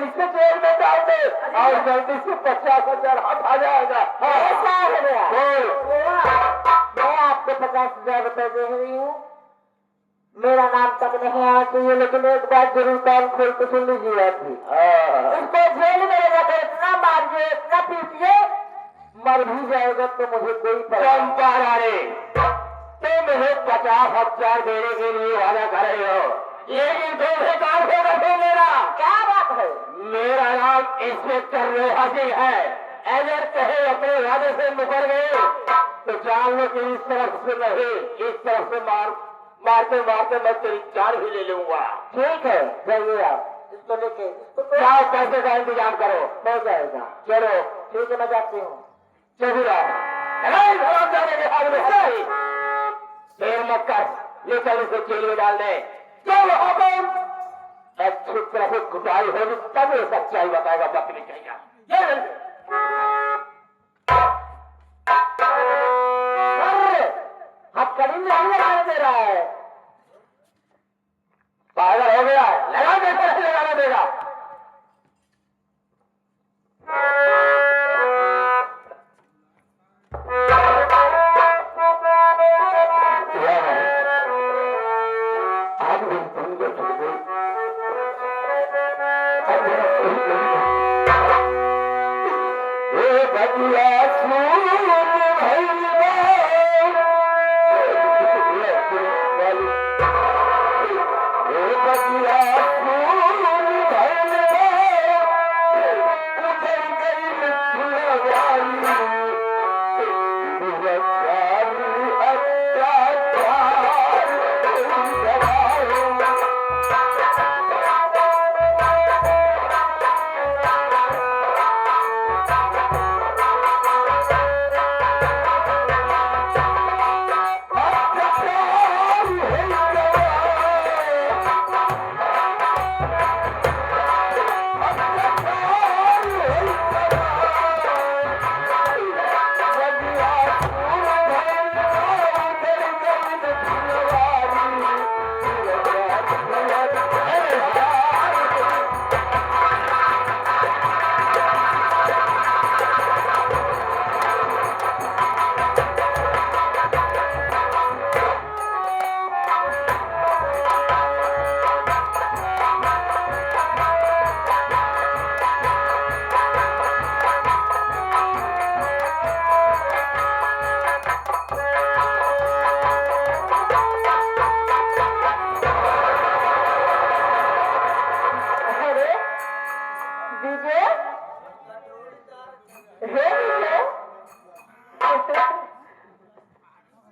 इसे जेल में डाल दे और जल्दी से 50,000 हाथ आ जाएगा। ऐसा हो गया। बोल। मैं आपको 50,000 रुपए दे रही हूँ। मेरा नाम तक नहीं आना चाहिए, लेकिन एक बात जरूर कान खोल के सुन लीजिए आप भी। इसको जेल में ले जाकर इतना मारिए, इतना पीटिए, मर भी जाएगा तो मुझे कोई चंपा रानी, तुम मुझे 50,000 देने के लिए वादा कर रहे हो, ये दूसरे काम से रखो। मेरा क्या बात है? मेरा नाम इंस्पेक्टर लोहा सिंह है। अगर कहे अपने वादे से मुकर गए तो जान लो कि इस तरफ से नहीं, इस तरफ से मारते मारते मैं तेरी जान भी ले लूंगा। ठीक है, जाइए आप इसको लेके। जाओ, पैसे का इंतजाम करो। हो जाएगा। चलो ठीक है, मैं जाती हूँ। चलो जाने के बाद में देर मत कर, ये चल इसे जेल में डाल दे। चलो हुकुम। अच्छी तरह से कुटाई होगी तब ये सच्चाई बताएगा। बकरी चाहिए हथकड़ी नहीं लगाने दे रहा है। पागल हो गया है, लगा दे, कैसे लगाना देगा।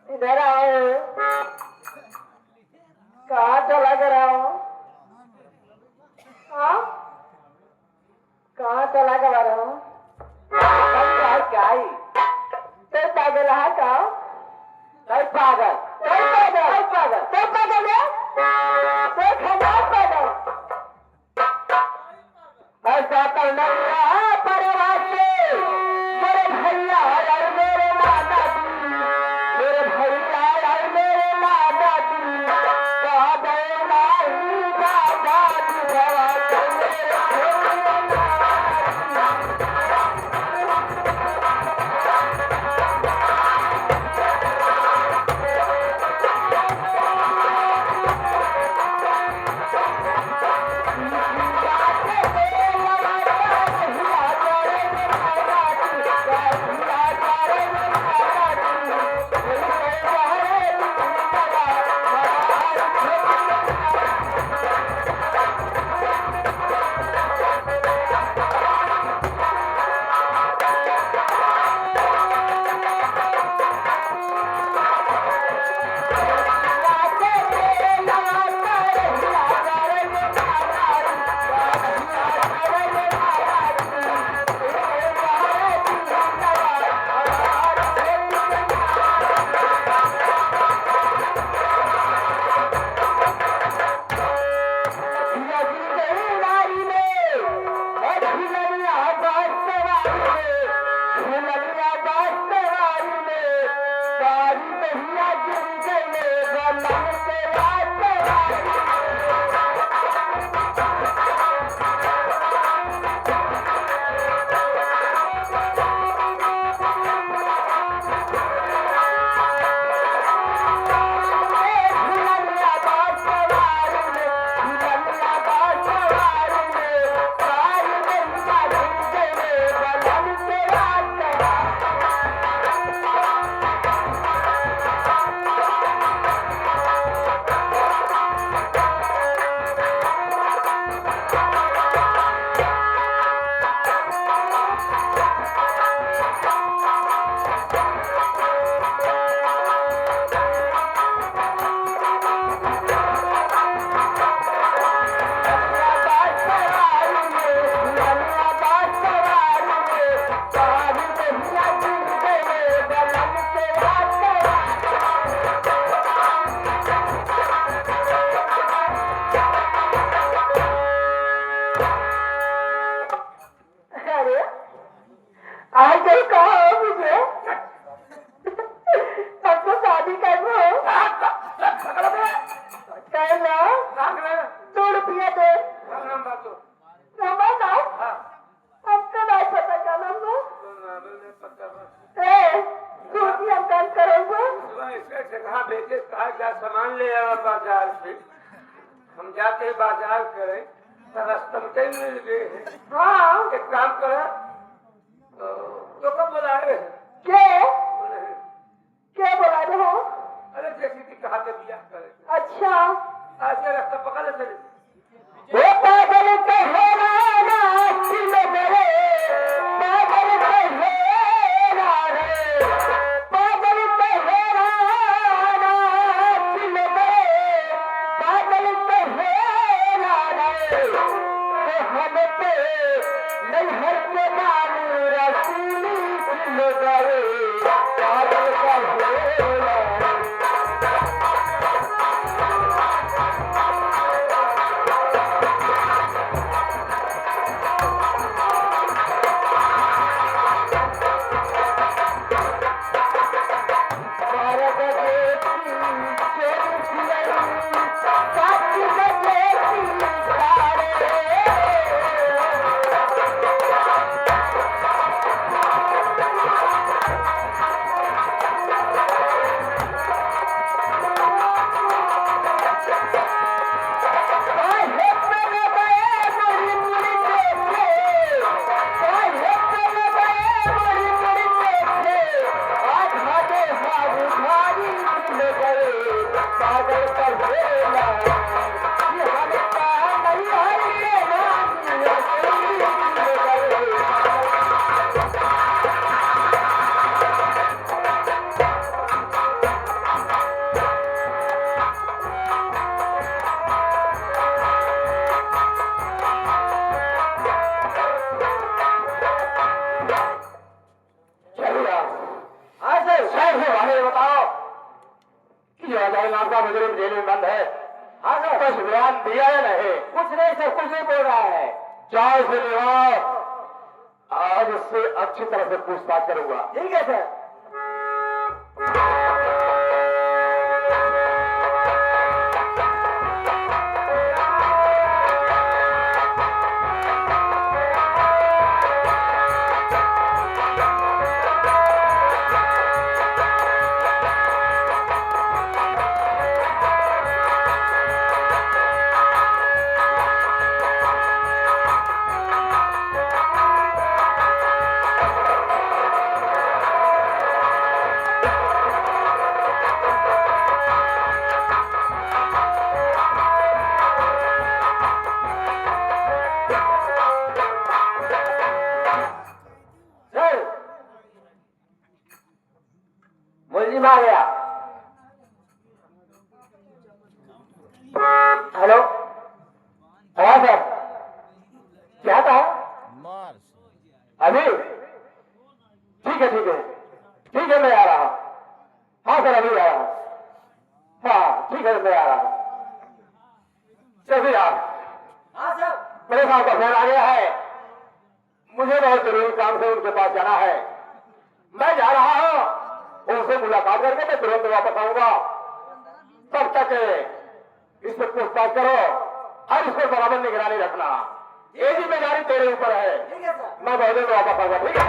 इधर आओ। कहाँ चला कर आओ? हाँ, कहाँ चला कर रहा हूँ? क्या ही तो पागल है क्या? नहीं पागल, नहीं पागल, नहीं पागल, नहीं पागल है? तो खबर पागल। ऐसा करना है परिवार से। मेरे भैया और मेरे माता जी, मेरे भैया और मेरे माता जी, कहा गए नहीं दादा जी भवा सामान ले आवा बाजार से। हम जाते बाजार करें तो रास्ते में कहीं मिल गए। हाँ एक काम करो तो कब बुलाए क्या क्या बोला रहे हो? अरे जैसे कि कहा के बिया करे अच्छा आज रास्ता पकड़ ले चले। वो पागल तो है ना दिल मेरे, पागल तो है ना रे, पागल तो है ना दिल मेरे, पागल तो है ना रे, तो हम पे नहीं हर के नाम रसूली दिल गए, पागल तो है ना जेल में बंद है। हाँ सर कुछ बयान दिया है नहीं? कुछ नहीं सर, कुछ नहीं बोल रहा है। चाय से लिवाओ, आज उससे अच्छी तरह से पूछताछ करूंगा। ठीक है सर। मुलजिम आ गया। हेलो हाँ सर, क्या था? अभी ठीक है ठीक है ठीक है, मैं आ रहा। हाँ सर अभी आ रहा। हाँ ठीक है मैं आ रहा। चलिए आप। हाँ सर मेरे साथ का फोन आ गया है, मुझे बहुत जरूरी काम से उनके पास जाना है। मैं जा रहा हूँ, उनसे मुलाकात करके मैं तुरंत वापस आऊंगा। तब तक इस पर पूछताछ करो और इस पर बराबर निगरानी रखना। ये जिम्मेदारी तेरे ऊपर है। मैं बहुत देर में वापस आऊंगा। ठीक है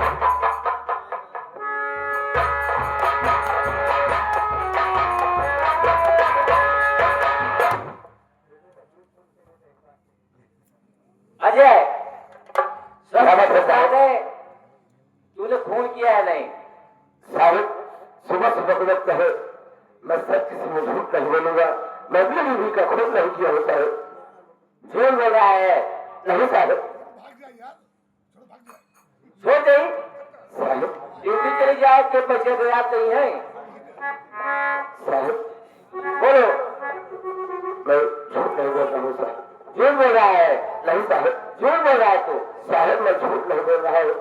अजय, तूने खून किया है नहीं? साहब सुबह सुबह को लगता है मैं सच किसी में झूठ नहीं बोलूंगा। मैं अपनी बीवी का खून नहीं किया होता है। झूठ बोल रहा है? नहीं साहब। छोड़ गई साहब, ड्यूटी चली जाओ के पैसे तो याद नहीं है साहब। बोलो। मैं झूठ नहीं बोल रहा हूँ साहब। झूठ बोल रहा है? नहीं साहब। झूठ बोल रहा है तू? साहब मैं झूठ नहीं बोल रहा हूँ।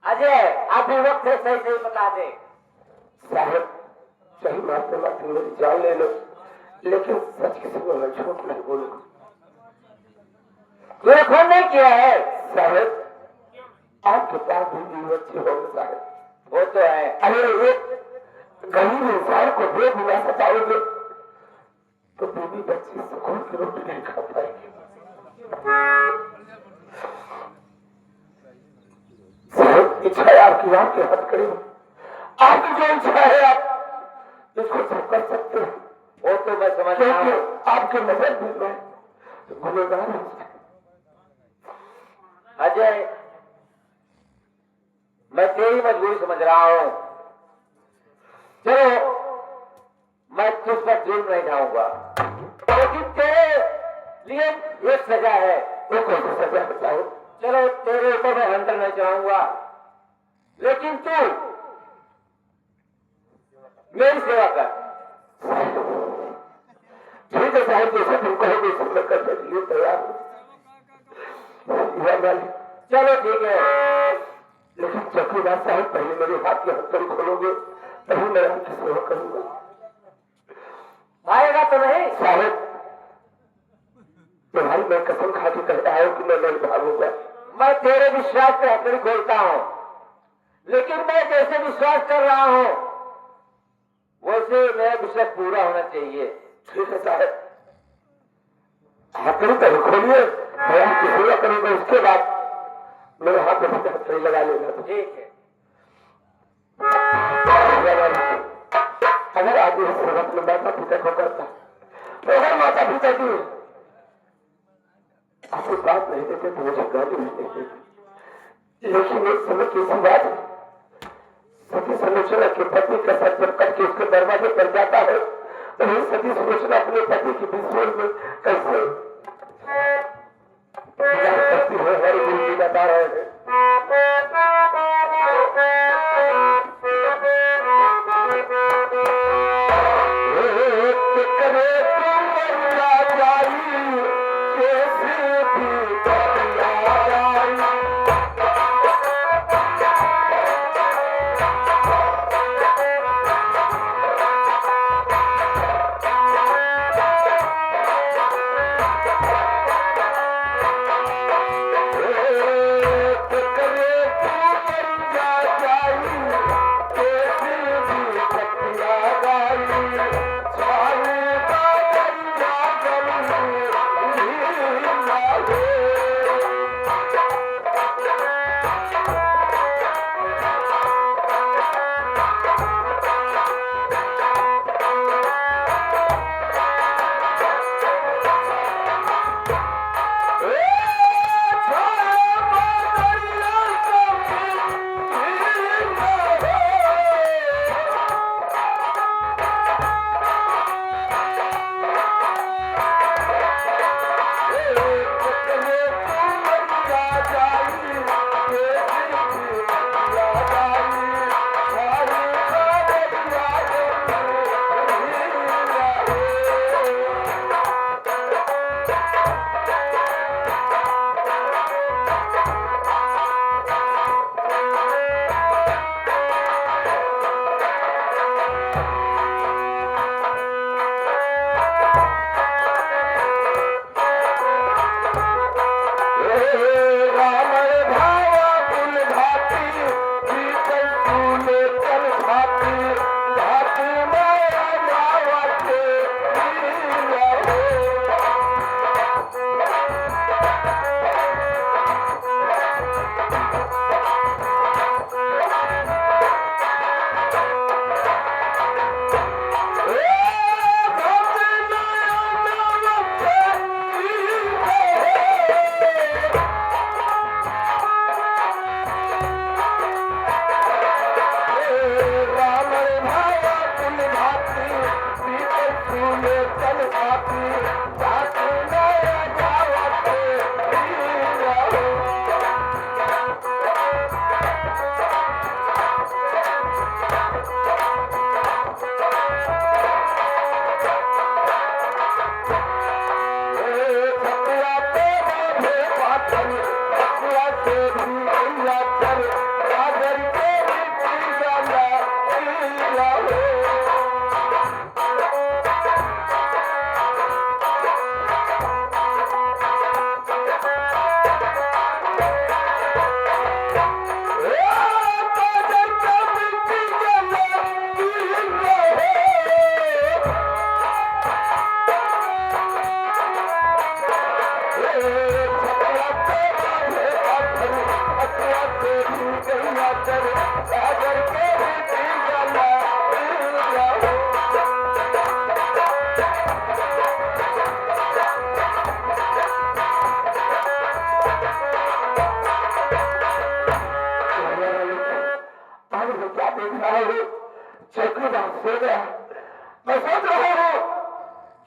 अजय आप भी वक्त है, सही सही बता दे। साहब सही माफी माफी मेरी जान ले लो, लेकिन सच किसी को मैं झूठ नहीं बोलूंगा। तूने खून नहीं किया है? साहब आपके पास भी बच्चे होंगे साहब। वो तो है। अरे एक गरीब इंसान को दे बिना सताओगे तो बीवी बच्ची सुकून की रोटी नहीं खा पाएगी। साहब इच्छा है आपकी, आपके हाथ खड़ी हो, आपकी जो इच्छा है आप इसको सब कर सकते हैं। वो तो मैं समझ रहा हूँ। आपके मदद में मैं गुनहगार हूं। अजय, मैं तेरी मजबूरी समझ रहा हूँ। चलो, मैं तुझ पर जुल्म नहीं ढाऊंगा, लेकिन तेरे लिए एक सजा है। वो कौन सी सजा बताओ? चलो, तेरे ऊपर मैं हंटर नहीं चढ़ाऊंगा, लेकिन तू मेरी सेवा कर। ठीक है साहब, जैसे तुम कहोगे सब मैं करने के लिए तैयार हूँ। चलो ठीक है, लेकिन चौकीदार साहब पहले मेरे हाथ की हथकड़ी खोलोगे तभी मैं आपकी सेवा करूंगा। आएगा तो नहीं साहब, तुम्हारी मैं कसम खा के कहता हूं कि मैं नहीं भागूंगा। मैं तेरे विश्वास पे हथकड़ी खोलता हूँ, लेकिन मैं जैसे विश्वास कर रहा हूँ वैसे मेरा विश्वास पूरा होना चाहिए। ठीक है साहब, हथकड़ी पहले खोलिए, मैं आपकी सेवा करूंगा, उसके बाद मेरे हाथ में हथकड़ी लगा लेगा। ठीक है। अगर आगे सेवा अपने माता पिता को करता तो अगर माता पिता की आपको बात नहीं देते तो मुझे गाली नहीं देते, लेकिन एक समय की ऐसी बात है, सती सुलोचना के पति का सर जब कट के उसके दरवाजे पर जाता है तो ये सती सुलोचना अपने पति की विश्वास में कैसे करती है हर दिन बता रहे हैं।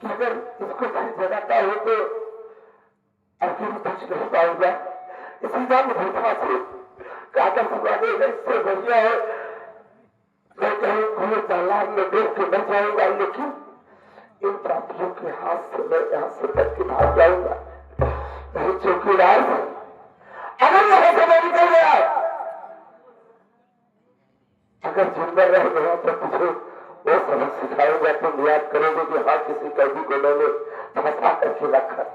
कि अगर इसको सही जगाता हो तो अकेले कुछ नहीं पाऊंगा, इसलिए मुझे से काका सुनाने में इससे बढ़िया है मैं कहीं खुले तालाब में डूब के मर जाऊंगा, लेकिन इन पापियों के हाथ से मैं यहाँ से बच के भाग जाऊंगा। नहीं चौकीदार, अगर यहाँ से मैं निकल गया, अगर जिंदा रह गया तो तुझे वो सबक सिखाऊंगा, तुम याद करोगे कि हाँ किसी कैदी को मैंने फंसा करके रखा।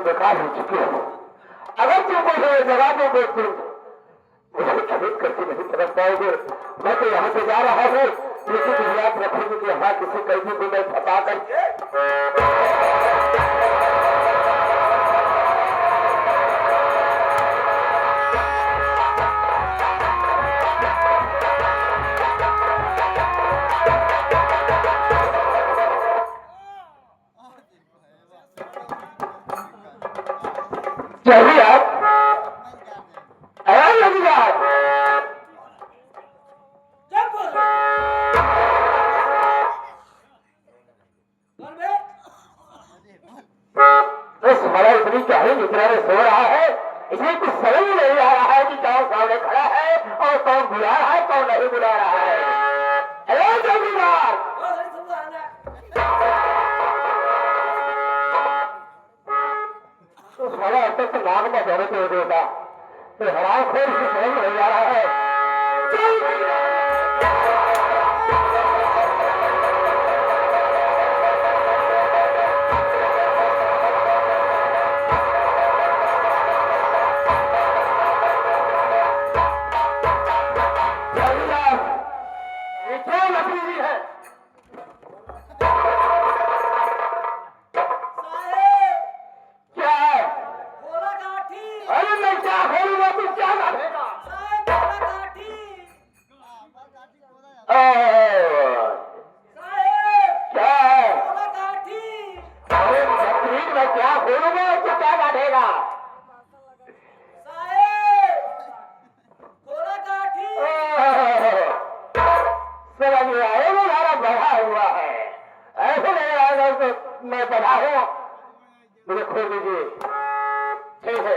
बेकार हो चुके हो, अगर तुम मुझे जवाब दो तो मुझे खरीद करके नहीं समझ पाओगे। मैं तो यहाँ से जा रहा हूँ, लेकिन याद रखोगे कि यहाँ किसी कैदी को मैं फंसा करके चाहिए आप इतनी चाहिए जितना सो रहा है, इसमें कुछ समझ नहीं आ रहा है कि कौन सामने खड़ा है और कौन बुला रहा है कौन नहीं बुला रहा है। अरे चौकीदार, तो सारा अब तक नाम का दौरे पे देगा तो हराम खोर से समझ नहीं आ रहा है। मैं बधा हूँ, मुझे खोल दीजिए। ठीक है।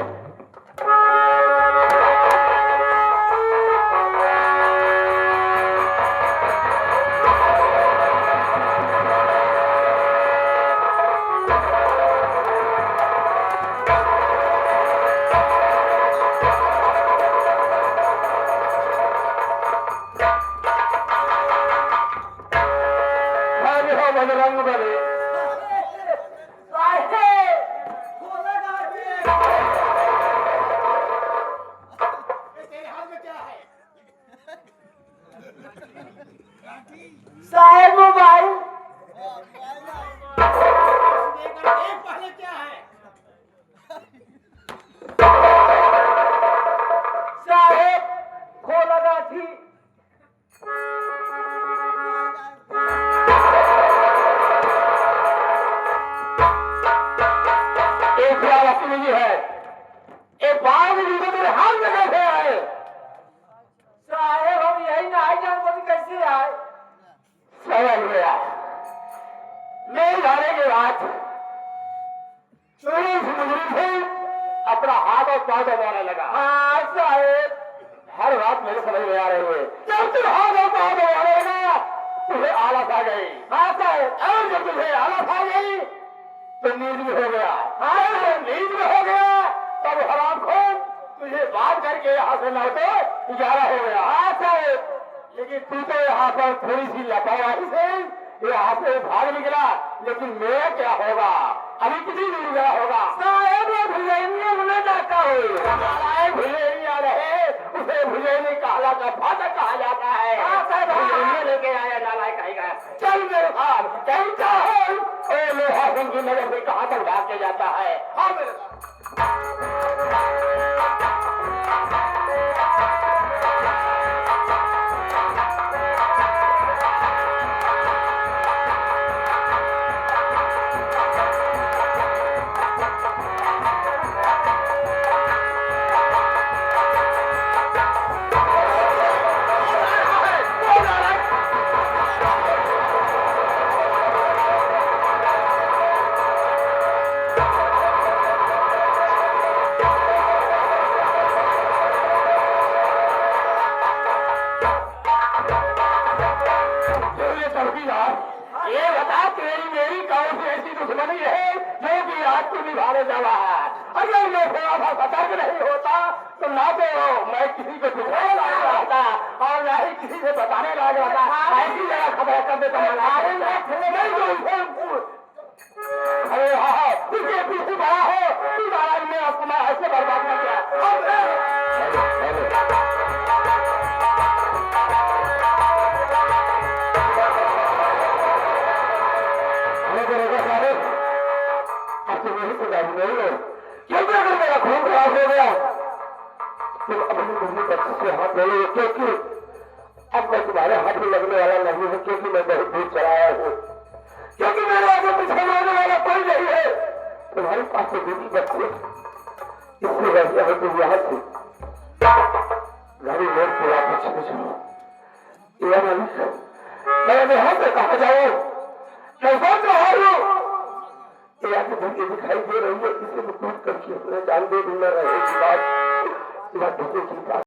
मारने लगा। हाँ साहेब, हर बात मेरे समझ में आ रही है। जब तू हाथों को मारने लगा तुझे आलस आ गई। हाँ साहेब, और जब तुझे आलस आ गई तो नींद भी हो गया। हाँ जब नींद भी हो गया तब हरामखोर तुझे बात करके यहाँ से लौटे गुजारा हो गया। हाँ साहेब, लेकिन तू तो यहाँ पर थोड़ी सी लापरवाही से यहाँ से भाग निकला, लेकिन मेरा क्या होगा? अभी कितनी दूर गया होगा? साहेब ये भुजैनिया में जाता हो। भुजैनिया रहे उसे भुजैनी कहला का फाटक कहा जाता है। हाँ साहब, हाँ। भुजैनिया लेके आया नालायक कहेगा। चल मेरे साथ कहीं चाहे ओ लोहा सिंह की नजर से कहाँ तक भाग के जाता है। हाँ मेरे साथ। ये बता तेरी मेरी कौन सी ऐसी दुश्मनी है जो कि आज तू निभाने जा रहा है? अगर मैं थोड़ा सा सतर्क नहीं होता तो ना तो मैं किसी को दिखाने लायक रहता और ना ही किसी से बताने लायक रहता। ऐसी जगह खबर कर देता अरे हाँ उसके पीछे बड़ा हो तू नाराज में अपना ऐसे बर्बाद कर दिया। क्योंकि अगर मेरा खून खराब हो गया तो अपनी मम्मी बच्चे से हाथ धोले, क्योंकि अब मैं तुम्हारे हाथ में लगने वाला नहीं हूँ, क्योंकि मैं बहुत दूर चलाया हूँ, क्योंकि मेरे आगे पीछे लगने वाला कोई नहीं है। तुम्हारे पास तो बेटी बच्चे इससे वजह है तुम यहाँ से गाड़ी मोड़ के वापस चले जाओ। मैं यहाँ से कहा जाऊँ? मैं सोच रहा हूँ धमकी दिखाई दे रही है, इसे मैं टूट करके अपने जान दे दूंगा रहेगी बात।